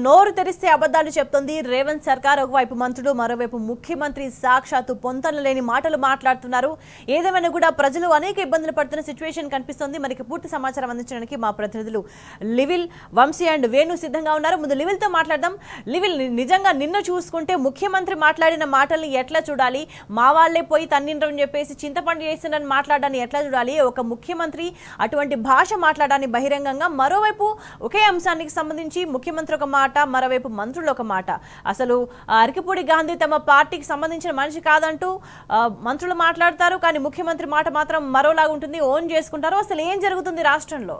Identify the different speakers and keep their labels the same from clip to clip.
Speaker 1: నోరు తెరిస్తే అబద్ధాలు చెప్తోంది రేవంత్ సర్కార్. ఒకవైపు మంత్రులు, మరోవైపు ముఖ్యమంత్రి సాక్షాత్తు పొంతన లేని మాటలు మాట్లాడుతున్నారు. ఏదేమైనా కూడా ప్రజలు అనేక ఇబ్బందులు పడుతున్న సిచ్యువేషన్ కనిపిస్తోంది. మనకి పూర్తి సమాచారం అందించడానికి మా ప్రతినిధులు లివిల్, వంశీ అండ్ వేణు సిద్ధంగా ఉన్నారు. ముందు లివిల్తో మాట్లాడదాం. లివిల్, నిజంగా నిన్న చూసుకుంటే ముఖ్యమంత్రి మాట్లాడిన మాటల్ని ఎట్లా చూడాలి? మా వాళ్లే పోయి తన్నిండ్రని చెప్పేసి చింతపండు చేసిందని మాట్లాడాన్ని ఎట్లా చూడాలి? ఒక ముఖ్యమంత్రి అటువంటి భాష మాట్లాడాన్ని బహిరంగంగా, మరోవైపు ఒకే అంశానికి సంబంధించి ముఖ్యమంత్రి ఒక మాట, మరోవైపు మంత్రులు ఒక మాట. అసలు అరకపూడి గాంధీ తమ పార్టీకి సంబంధించిన మనిషి కాదంటూ మంత్రులు మాట్లాడతారు, కానీ ముఖ్యమంత్రి మాట మాత్రం మరోలాగా ఉంటుంది. ఓన్ చేసుకుంటారు. అసలు ఏం జరుగుతుంది రాష్ట్రంలో?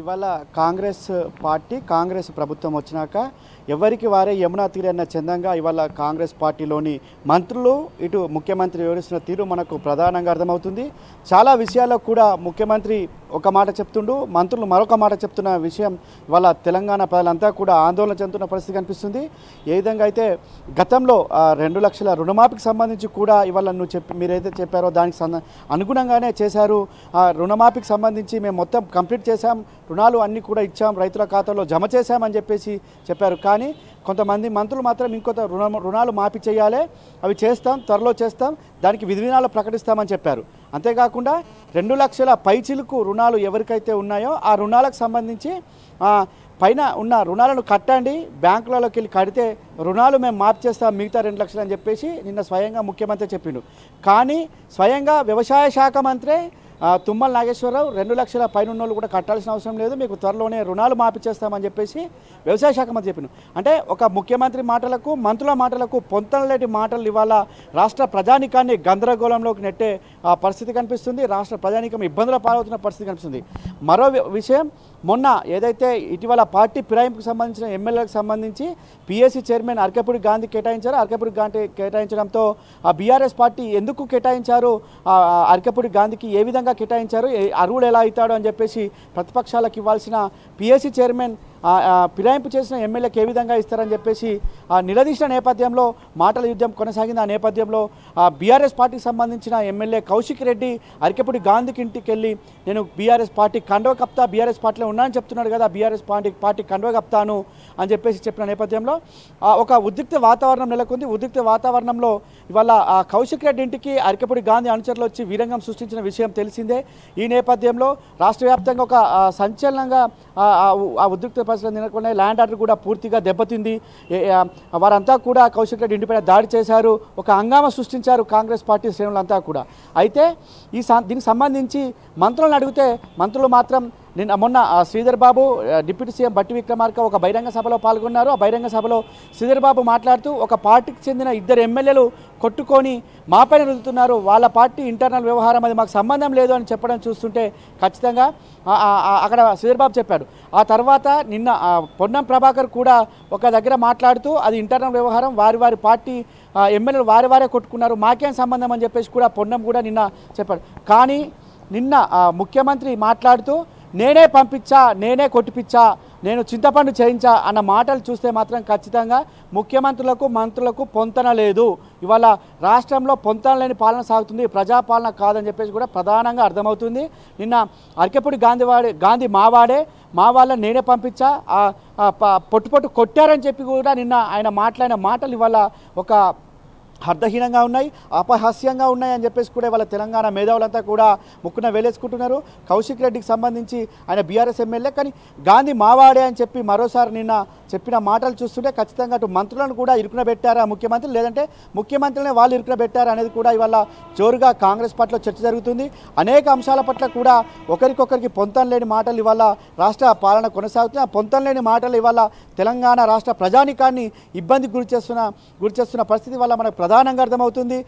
Speaker 2: ఇవాళ కాంగ్రెస్ పార్టీ, కాంగ్రెస్ ప్రభుత్వం వచ్చినాక ఎవరికి వారే యమునా తీరన్న చందంగా ఇవాళ కాంగ్రెస్ పార్టీలోని మంత్రులు, ఇటు ముఖ్యమంత్రి వివరిస్తున్న తీరు మనకు ప్రధానంగా అర్థమవుతుంది. చాలా విషయాల్లో కూడా ముఖ్యమంత్రి ఒక మాట చెప్తుండు, మంత్రులు మరొక మాట చెప్తున్న విషయం ఇవాళ తెలంగాణ ప్రజలంతా కూడా ఆందోళన చెందుతున్న పరిస్థితి కనిపిస్తుంది. ఏ విధంగా అయితే గతంలో 2 లక్షల రుణమాఫీకి సంబంధించి కూడా ఇవాళ మీరైతే చెప్పారో దానికి అనుగుణంగానే చేశారు. ఆ రుణమాఫీకి సంబంధించి మేము మొత్తం కంప్లీట్ చేశాం, రుణాలు అన్నీ కూడా ఇచ్చాం, రైతుల ఖాతాలో జమ చేశామని చెప్పేసి చెప్పారు. కానీ కొంతమంది మంత్రులు మాత్రం ఇంకొంత రుణాలు మాఫీ చేయాలి, అవి చేస్తాం, త్వరలో చేస్తాం, దానికి విధి విధానాలు ప్రకటిస్తామని చెప్పారు. అంతేకాకుండా 2 లక్షల పైచిలుకు రుణాలు ఎవరికైతే ఉన్నాయో ఆ రుణాలకు సంబంధించి పైన ఉన్న రుణాలను కట్టండి, బ్యాంకులలోకి వెళ్ళి కడితే రుణాలు మేము మాఫీ చేస్తాం, మిగతా 2 లక్షలు అని చెప్పేసి నిన్న స్వయంగా ముఖ్యమంత్రి చెప్పిండు. కానీ స్వయంగా వ్యవసాయ శాఖ మంత్రే తుమ్మల నాగేశ్వరరావు 2 లక్షల పైన ఉన్నోళ్ళు కూడా కట్టాల్సిన అవసరం లేదు, మీకు త్వరలోనే రుణాలు మాఫీ చేస్తామని చెప్పేసి వ్యవసాయ శాఖ మంత్రి చెప్పిండు. అంటే ఒక ముఖ్యమంత్రి మాటలకు, మంత్రుల మాటలకు పొంతనలేటి మాటలు ఇవాళ రాష్ట్ర ప్రజానికాన్ని గందరగోళంలోకి నెట్టే పరిస్థితి కనిపిస్తుంది. రాష్ట్ర ప్రజానికం ఇబ్బందుల పాలవుతున్న పరిస్థితి కనిపిస్తుంది. మరో విషయం, మొన్న ఏదైతే ఇటీవల పార్టీ ఫిరాయింపుకు సంబంధించిన ఎమ్మెల్యేలకు సంబంధించి పిఎస్సి చైర్మన్ అరకపూడి గాంధీ కేటాయించారు. అరకపూడి గాంధీ కేటాయించడంతో ఆ బీఆర్ఎస్ పార్టీ ఎందుకు కేటాయించారు, అరకపూడి గాంధీకి ఏ విధంగా కేటాయించారు, అర్హుడు ఎలా అవుతాడు అని చెప్పేసి ప్రతిపక్షాలకు ఇవ్వాల్సిన పిఎస్సి చైర్మన్ ఫిరాయింపు చేసిన ఎమ్మెల్యేకి ఏ విధంగా ఇస్తారని చెప్పేసి నిలదీసిన నేపథ్యంలో మాటల యుద్ధం కొనసాగింది. ఆ నేపథ్యంలో బీఆర్ఎస్ పార్టీకి సంబంధించిన ఎమ్మెల్యే కౌశిక్ రెడ్డి అరకపూడి గాంధీకి ఇంటికి వెళ్ళి నేను బీఆర్ఎస్ పార్టీ కండువ కప్తా, బీఆర్ఎస్ పార్టీలో ఉన్నానని చెప్తున్నాడు కదా, బీఆర్ఎస్ పార్టీ కండువ కప్తాను అని చెప్పేసి చెప్పిన నేపథ్యంలో ఒక ఉద్రిక్త వాతావరణం నెలకొంది. ఉద్రిక్త వాతావరణంలో ఇవాళ కౌశిక్ రెడ్డి ఇంటికి అరకపూడి గాంధీ అనుచరులు వచ్చి వీరంగం సృష్టించిన విషయం తెలిసిందే. ఈ నేపథ్యంలో రాష్ట్ర వ్యాప్తంగా ఒక సంచలనంగా ఆ ఉద్రిక్త పరిస్థితులు నెలకొన్నాయి. ల్యాండ్ ఆర్డర్ కూడా పూర్తిగా దెబ్బతింది. వారంతా కూడా కౌశిక్ రెడ్డి ఇంటిపైన దాడి చేశారు, ఒక హంగామా సృష్టించారు కాంగ్రెస్ పార్టీ శ్రేణులంతా కూడా. అయితే దీనికి సంబంధించి మంత్రులను అడిగితే మంత్రులు మాత్రం మొన్న శ్రీధర్ బాబు, డిప్యూటీ సీఎం బట్టి విక్రమార్క ఒక బహిరంగ సభలో పాల్గొన్నారు. ఆ బహిరంగ సభలో శ్రీధర్ బాబు మాట్లాడుతూ ఒక పార్టీకి చెందిన 2 ఎమ్మెల్యేలు కొట్టుకొని మాపైన రుద్దుతున్నారు, వాళ్ళ పార్టీ ఇంటర్నల్ వ్యవహారం, అది మాకు సంబంధం లేదు అని చెప్పడం చూస్తుంటే ఖచ్చితంగా అక్కడ శ్రీధర్ బాబు చెప్పాడు. ఆ తర్వాత నిన్న పొన్నం ప్రభాకర్ కూడా ఒక దగ్గర మాట్లాడుతూ అది ఇంటర్నల్ వ్యవహారం, వారి పార్టీ ఎమ్మెల్యేలు వారే కొట్టుకున్నారు, మాకేం సంబంధం అని చెప్పేసి కూడా పొన్నం కూడా నిన్న చెప్పాడు. కానీ నిన్న ముఖ్యమంత్రి మాట్లాడుతూ నేనే పంపించా, నేనే కొట్టిపించా, నేను చింతపండు చేయించా అన్న మాటలు చూస్తే మాత్రం ఖచ్చితంగా ముఖ్యమంత్రులకు, మంత్రులకు పొంతన లేదు. ఇవాళ రాష్ట్రంలో పొంతన లేని పాలన సాగుతుంది, ప్రజాపాలన కాదని చెప్పేసి కూడా ప్రధానంగా అర్థమవుతుంది. నిన్న అరకపూడి గాంధీ మావాడే, మా వాళ్ళని నేనే పంపించా, పొట్టు కొట్టారని చెప్పి కూడా నిన్న ఆయన మాట్లాడిన మాటలు ఇవాళ ఒక అర్థహీనంగా ఉన్నాయి, అపహాస్యంగా ఉన్నాయి అని చెప్పేసి కూడా ఇవాళ తెలంగాణ మేధావులంతా కూడా ముక్కున వేలేసుకుంటున్నారు. కౌశిక్ రెడ్డికి సంబంధించి ఆయన బీఆర్ఎస్ ఎమ్మెల్యే, కానీ గాంధీ మావాడే అని చెప్పి మరోసారి నిన్న చెప్పిన మాటలు చూస్తుంటే ఖచ్చితంగా అటు మంత్రులను కూడా ఇరుకున పెట్టారా ముఖ్యమంత్రి, లేదంటే ముఖ్యమంత్రిని వాళ్ళు ఇరుకున పెట్టారా అనేది కూడా ఇవాళ జోరుగా కాంగ్రెస్ పార్టీలో చర్చ జరుగుతుంది. అనేక అంశాల పట్ల కూడా ఒకరికొకరికి పొంతన లేని మాటలు ఇవాళ రాష్ట్ర పాలన కొనసాగుతుంది. ఆ పొంతన లేని మాటలు ఇవాళ తెలంగాణ రాష్ట్ర ప్రజానికాన్ని ఇబ్బందికి గురి చేస్తున్న పరిస్థితి వల్ల మనకు ప్రధానంగా అర్థమవుతుంది.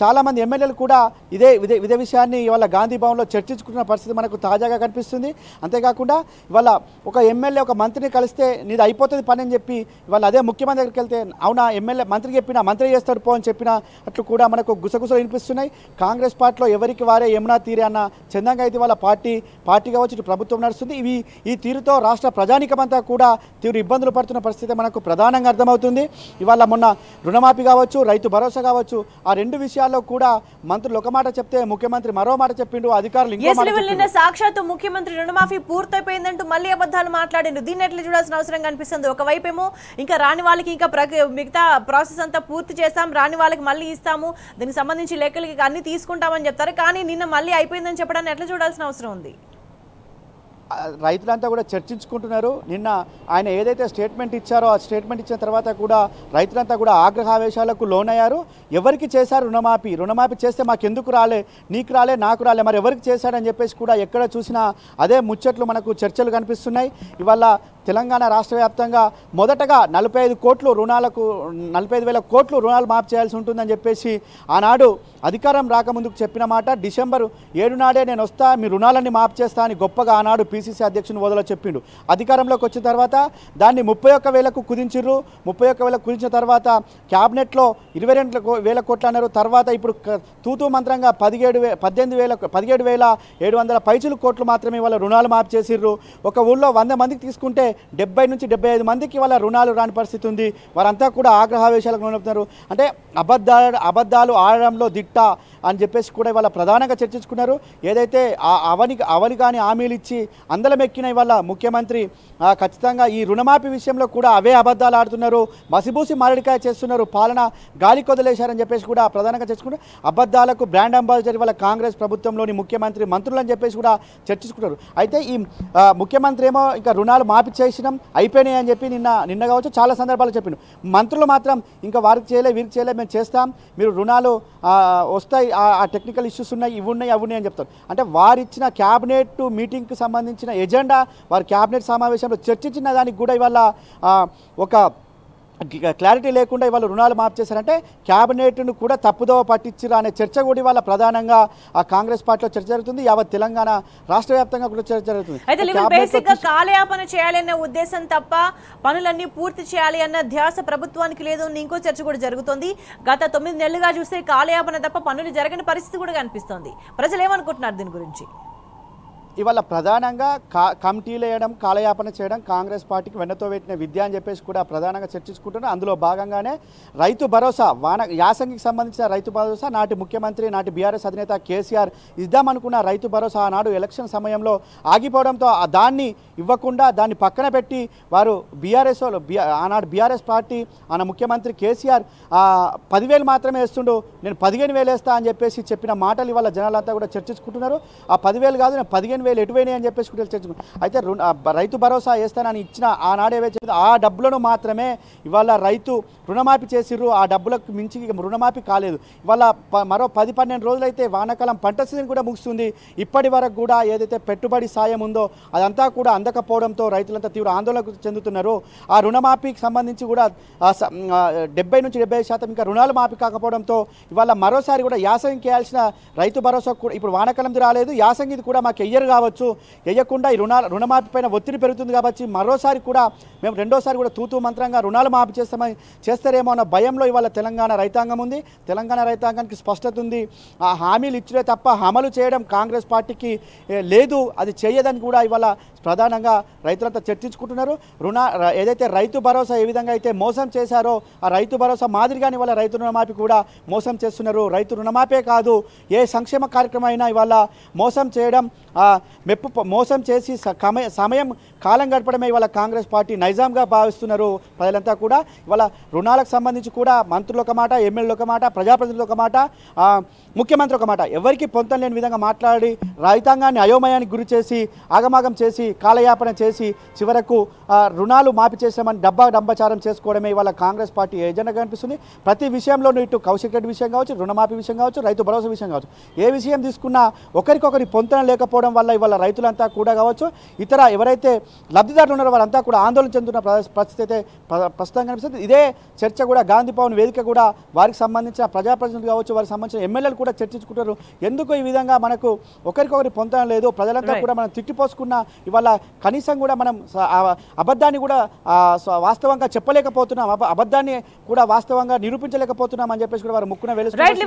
Speaker 2: చాలామంది ఎమ్మెల్యేలు కూడా ఇదే విషయాన్ని ఇవాళ గాంధీ భవన్లో చర్చించుకుంటున్న పరిస్థితి మనకు తాజాగా కనిపిస్తుంది. అంతేకాకుండా ఇవాళ ఒక ఎమ్మెల్యే ఒక మంత్రిని కలిస్తే నీది అయిపోతుంది పని అని చెప్పి ఇవాళ అదే ముఖ్యమంత్రి దగ్గరికి వెళ్తే అవునా ఎమ్మెల్యే మంత్రి చెప్పినా మంత్రి చేస్తాడు పో అని చెప్పిన అట్లు కూడా మనకు గుసగుసలు వినిపిస్తున్నాయి. కాంగ్రెస్ పార్టీలో ఎవరికి వారే యమునా తీరే అన్న చందంగా అయితే వాళ్ళ పార్టీ కావచ్చు, ఇటు ప్రభుత్వం నడుస్తుంది. ఈ తీరుతో రాష్ట్ర ప్రజానికమంతా కూడా తీవ్ర ఇబ్బందులు పడుతున్న పరిస్థితి మనకు ప్రధానంగా అర్థమవుతుంది. ఇవాళ మొన్న రుణమాఫీ రుణమాఫీ కావచ్చు, రైతు భరోసా కావచ్చు, ఆ రెండు విషయాల్లో కూడా మంత్రులు ఒక మాట చెప్తే ముఖ్యమంత్రి మరో మాట చెప్పిండు, అధికారులు ఇంకో మాట చెప్పిండు.
Speaker 1: సాక్షాత్తు ముఖ్యమంత్రి రుణమాఫీ పూర్తయిపోయిందంటూ మళ్ళీ అబద్ధాలు మాట్లాడిండు. దీన్ని ఎట్లా చూడాల్సిన అవసరం కనిపిస్తుంది? ఒకవైపేమో ఇంకా రాని వాళ్ళకి ఇంకా మిగతా ప్రాసెస్ అంతా పూర్తి చేస్తాం, రాని వాళ్ళకి మళ్ళీ ఇస్తాము, దీనికి సంబంధించి లెక్కలకి అన్ని తీసుకుంటామని చెప్తారు. కానీ నిన్న మళ్ళీ అయిపోయిందని చెప్పడాన్ని ఎట్లా చూడాల్సిన అవసరం ఉంది?
Speaker 2: రైతులంతా కూడా చర్చించుకుంటున్నారు. నిన్న ఆయన ఏదైతే స్టేట్మెంట్ ఇచ్చారో ఆ స్టేట్మెంట్ ఇచ్చిన తర్వాత కూడా రైతులంతా కూడా ఆగ్రహావేశాలకు లోనయ్యారు. ఎవరికి చేశారు రుణమాఫీ చేస్తే మాకెందుకు రాలే, నీకు రాలే, నాకు రాలే, మరి ఎవరికి చేశాడని చెప్పేసి కూడా ఎక్కడ చూసినా అదే ముచ్చట్లు మనకు చర్చలు కనిపిస్తున్నాయి. ఇవాళ తెలంగాణ రాష్ట్ర వ్యాప్తంగా మొదటగా 45 కోట్లు రుణాలకు 45,000 కోట్లు రుణాలు మాఫ్ చేయాల్సి ఉంటుందని చెప్పేసి ఆనాడు అధికారం రాకముందుకు చెప్పిన మాట, డిసెంబర్ 7 నాడే నేను వస్తా, మీ రుణాలన్నీ మాఫ్ చేస్తా అని గొప్పగా ఆనాడు పిసిసి అధ్యక్షుని వదలో చెప్పిండు. అధికారంలోకి వచ్చిన తర్వాత దాన్ని 31,000కు కుదించిర్రు. 31,000కు కుదించిన తర్వాత క్యాబినెట్లో 22,000 కోట్లు అన్నారు. తర్వాత ఇప్పుడు తూతూ మంత్రంగా 17,700 పైచులు కోట్లు మాత్రమే వాళ్ళ రుణాలు మాఫ్ చేసిర్రు. ఒక ఊళ్ళో 100 మందికి తీసుకుంటే 70 నుంచి 75 మందికి వాళ్ళ రుణాలు రాని పరిస్థితి ఉంది. వారంతా కూడా ఆగ్రహావేశాలకు లోనవుతున్నారు. అంటే అబద్ధాలు ఆడడంలో దిట్ట అని చెప్పేసి కూడా ఇవాళ ప్రధానంగా చర్చించుకున్నారు. ఏదైతే అవని కానీ హామీలు ఇచ్చి అందలం ఎక్కిన ఇవాళ ముఖ్యమంత్రి ఖచ్చితంగా ఈ రుణమాఫీ విషయంలో కూడా అవే అబద్ధాలు ఆడుతున్నారు, మసిబూసి మారడికాయ చేస్తున్నారు, పాలన గాలి కొదిలేశారని చెప్పేసి కూడా ప్రధానంగా చర్చించుకుంటారు. అబద్ధాలకు బ్రాండ్ అంబాసిడర్ ఇవాళ కాంగ్రెస్ ప్రభుత్వంలోని ముఖ్యమంత్రి, మంత్రులు అని చెప్పేసి కూడా చర్చించుకుంటారు. అయితే ఈ ముఖ్యమంత్రి ఏమో ఇంకా రుణాలు మాఫీ చేసినాం అయిపోయినాయి అని చెప్పి నిన్న కావచ్చు చాలా సందర్భాలు చెప్పిండు. మంత్రులు మాత్రం ఇంకా వారికి చేయలే వీరికి చేయలే, మేము చేస్తాం, మీరు రుణాలు వస్తాయి, ఆ టెక్నికల్ ఇష్యూస్ ఉన్నాయి, ఇవి ఉన్నాయి అవి ఉన్నాయి అని చెప్తారు. అంటే వారిచ్చిన క్యాబినెట్ మీటింగ్కి సంబంధించిన ఎజెండా, వారి క్యాబినెట్ సమావేశంలో చర్చించిన దానికి కూడా ఇవాళ ఒక క్లారిటీ లేకుండా ఇవాళ రుణాలు మాఫ్ చేశారంటే క్యాబినెట్ను కూడా తప్పుదోవ పట్టించారు అనే చర్చ కూడా ఇవాళ ప్రధానంగా ఆ కాంగ్రెస్ పార్టీలో చర్చ జరుగుతుంది. యావత్ తెలంగాణ రాష్ట్ర వ్యాప్తంగా కూడా చర్చ జరుగుతుంది.
Speaker 1: అయితే కాలయాపన చేయాలనే ఉద్దేశం తప్ప పనులన్నీ పూర్తి చేయాలి అన్న ధ్యాస ప్రభుత్వానికి లేదు. ఇంకో చర్చ కూడా జరుగుతుంది. గత 9 నెలలుగా చూస్తే కాలయాపన తప్ప పనులు జరగని పరిస్థితి కూడా కనిపిస్తోంది. ప్రజలు ఏమనుకుంటున్నారు దీని గురించి?
Speaker 2: ఇవాళ ప్రధానంగా కమిటీలు వేయడం, కాలయాపన చేయడం కాంగ్రెస్ పార్టీకి వెన్నతో పెట్టిన విద్య అని చెప్పేసి కూడా ప్రధానంగా చర్చించుకుంటున్నారు. అందులో భాగంగానే రైతు భరోసా, యాసంగికి సంబంధించిన రైతు భరోసా నాటి ముఖ్యమంత్రి, నాటి బీఆర్ఎస్ అధినేత కేసీఆర్ ఇద్దామనుకున్న రైతు భరోసా ఆనాడు ఎలక్షన్ సమయంలో ఆగిపోవడంతో దాన్ని ఇవ్వకుండా దాన్ని పక్కన పెట్టి వారు ఆనాడు బీఆర్ఎస్ పార్టీ ఆయన ముఖ్యమంత్రి కేసీఆర్ 10,000 మాత్రమే వేస్తుండు, నేను 15,000 వేస్తా అని చెప్పేసి చెప్పిన మాటలు ఇవాళ జనాలంతా కూడా చర్చించుకుంటున్నారు. ఆ 10,000 కాదు, నేను 15,000 ఎటువైనాయి అని చెప్పేసి కూడా చర్చించుకున్నారు. అయితే రైతు భరోసా వేస్తానని ఇచ్చిన ఆనాడు ఏవైతే ఆ డబ్బులను మాత్రమే ఇవాళ రైతు రుణమాఫీ చేసిర్రు. ఆ డబ్బులకు మించి రుణమాఫీ కాలేదు. ఇవాళ మరో 10-12 రోజులైతే వానాకాలం పంట సీజన్ కూడా ముగుస్తుంది. ఇప్పటి వరకు కూడా ఏదైతే పెట్టుబడి సాయం ఉందో అదంతా కూడా అందకపోవడంతో రైతులంతా తీవ్ర ఆందోళనకు చెందుతున్నారు. ఆ రుణమాఫీకి సంబంధించి కూడా 70 నుంచి 75% ఇంకా రుణాలు మాఫీ కాకపోవడంతో ఇవాళ మరోసారి కూడా యాసంగికి వేయాల్సిన రైతు భరోసా కూడా ఇప్పుడు వానాకాలంది రాలేదు, యాసంగిది కూడా మాకు ఎయ్యరు కావచ్చు, వేయకుండా ఈ రుణమాఫీ పైన ఒత్తిడి పెరుగుతుంది కాబట్టి మరోసారి కూడా మేము రెండోసారి కూడా తూతూ మంత్రంగా రుణాలు మాఫీ చేస్తారేమో అన్న భయంలో ఇవాళ తెలంగాణ రైతాంగం ఉంది. తెలంగాణ రైతాంగానికి స్పష్టత ఉంది. ఆ హామీలు ఇచ్చినే తప్ప అమలు చేయడం కాంగ్రెస్ పార్టీకి లేదు, అది చేయదని కూడా ఇవాళ ప్రధానంగా రైతులంతా చర్చించుకుంటున్నారు. ఏదైతే రైతు భరోసా ఏ విధంగా అయితే మోసం చేశారో ఆ రైతు భరోసా మాదిరిగానే ఇవాళ రైతు రుణమాఫీ కూడా మోసం చేస్తున్నారు. రైతు రుణమాఫీ కాదు, ఏ సంక్షేమ కార్యక్రమం అయినా ఇవాళ మోసం చేయడం, మోసం చేసి సమయం కాలం గడపడమే ఇవాళ కాంగ్రెస్ పార్టీ నైజాంగా భావిస్తున్నారు ప్రజలంతా కూడా. ఇవాళ రుణాలకు సంబంధించి కూడా మంత్రులు ఒక మాట, ఎమ్మెల్యేలు ఒక మాట, ప్రజాప్రతినిధులు ఒక మాట, ముఖ్యమంత్రి ఒక మాట, ఎవరికి పొంతం లేని విధంగా మాట్లాడి రైతాంగాన్ని అయోమయానికి గురి చేసి ఆగమాగం చేసి కాలయాపన చేసి చివరకు రుణాలు మాఫీ చేసామని డంబచారం చేసుకోవడమే ఇవాళ కాంగ్రెస్ పార్టీ ఏజెండా కనిపిస్తుంది. ప్రతి విషయంలోనూ ఇటు కౌశిక్ రెడ్డి విషయం కావచ్చు, రుణమాఫీ విషయం కావచ్చు, రైతు భరోసా విషయం కావచ్చు, ఏ విషయం తీసుకున్నా ఒకరికొకరి పొంతన లేకపోవడం వల్ల ఇవాళ రైతులంతా కూడా కావచ్చు, ఇతర ఎవరైతే లబ్ధిదారులు ఉన్నారో వాళ్ళంతా కూడా ఆందోళన చెందుతున్న పరిస్థితి అయితే ప్రస్తుతం కనిపిస్తుంది. ఇదే చర్చ కూడా గాంధీ భవన్ వేదిక కూడా వారికి సంబంధించిన ప్రజాప్రతినిధులు కావచ్చు, వారికి సంబంధించిన ఎమ్మెల్యేలు కూడా చర్చించుకుంటారు. ఎందుకు ఈ విధంగా మనకు ఒకరికొకరి పొంతన లేదు, ప్రజలంతా కూడా మనం తిట్టిపోసుకున్న ఇవాళ కనీసం కూడా మనం అబద్ధాన్ని కూడా వాస్తవంగా చెప్పలేకపోతున్నాం, అబద్ధాన్ని కూడా వాస్తవంగా నిరూపించలేకపోతున్నాం అని చెప్పేసి కూడా వారు ముక్కున వేలు